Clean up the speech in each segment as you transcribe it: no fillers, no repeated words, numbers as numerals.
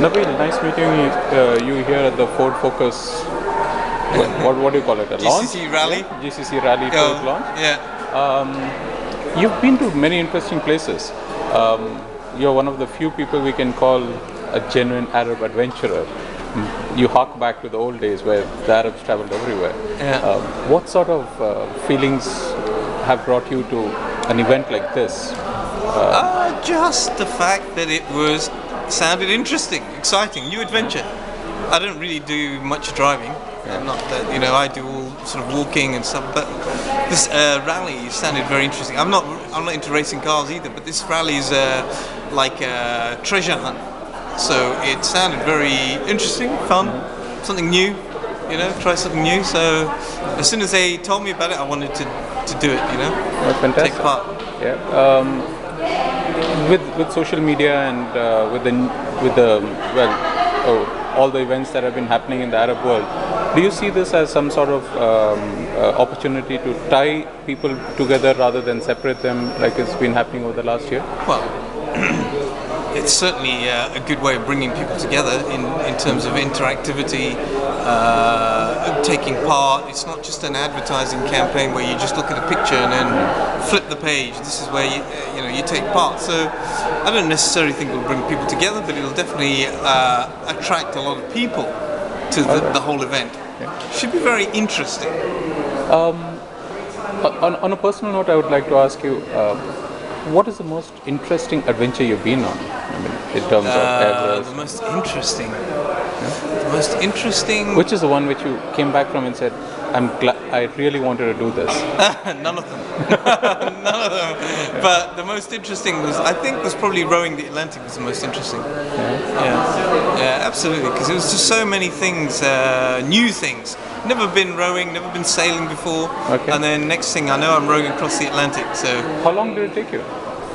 Nabil, nice meeting you here at the Ford Focus. What do you call it? A launch? GCC rally. Yeah? GCC rally Ford launch. Yeah. You've been to many interesting places. You're one of the few people we can call a genuine Arab adventurer. You hark back to the old days where the Arabs traveled everywhere. Yeah. What sort of feelings have brought you to an event like this? Just the fact that it sounded interesting, exciting, new adventure. I don't really do much driving. Not that I do all sort of walking and stuff. But this rally sounded very interesting. I'm not into racing cars either. But this rally is like a treasure hunt. So it sounded very interesting, fun, something new. Try something new. So as soon as they told me about it, I wanted to do it. That's fantastic. Take part. Yeah. With social media and all the events that have been happening in the Arab world, do you see this as some sort of opportunity to tie people together rather than separate them, like it's been happening over the last year? Well, it's certainly a good way of bringing people together in terms of interactivity, taking part. It's not just an advertising campaign where you just look at a picture and then flip the page. This is where you take part. So I don't necessarily think it'll bring people together, but it'll definitely attract a lot of people to the whole event. Yeah. Should be very interesting. On a personal note, I would like to ask you, what is the most interesting adventure you've been on? I mean, in terms of Everest. The most interesting. The most interesting. Which is the one which you came back from and said, I really wanted to do this? None of them. None of them. Yeah. But the most interesting was probably rowing the Atlantic was the most interesting. Yeah, absolutely. Because it was just so many things, new things. Never been rowing, never been sailing before. Okay. And then next thing I know, I'm rowing across the Atlantic. So. How long did it take you?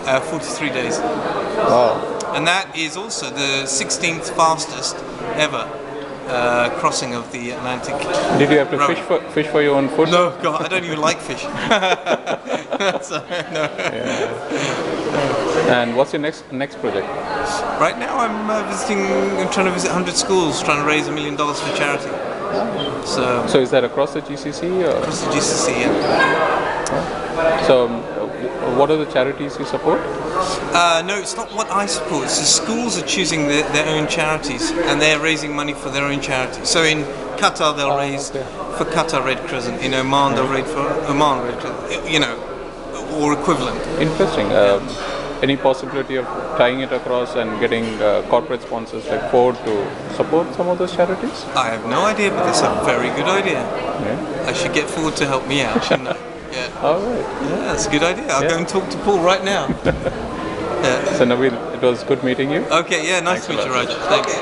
43 days. Wow. And that is also the 16th fastest ever crossing of the Atlantic. Did you have to fish for your own food? No, God, I don't even like fish. No. Yeah. And what's your next project? Right now I'm trying to visit 100 schools, trying to raise $1 million for charity. So is that across the GCC? Or? Across the GCC, yeah. So what are the charities you support? No, it's not what I support. It's the schools are choosing their own charities and they're raising money for their own charities. So in Qatar they'll raise for Qatar Red Crescent. In Oman they'll raise for Oman Red Crescent. Or equivalent. Interesting. Any possibility of tying it across and getting corporate sponsors like Ford to support some of those charities? I have no idea, but that's a very good idea. Yeah. I should get Ford to help me out, shouldn't I? Yeah. All right. Yeah, that's a good idea. I'll go and talk to Paul right now. So Nabil, it was good meeting you. Okay, yeah, nice to meet you, Raj. Thanks.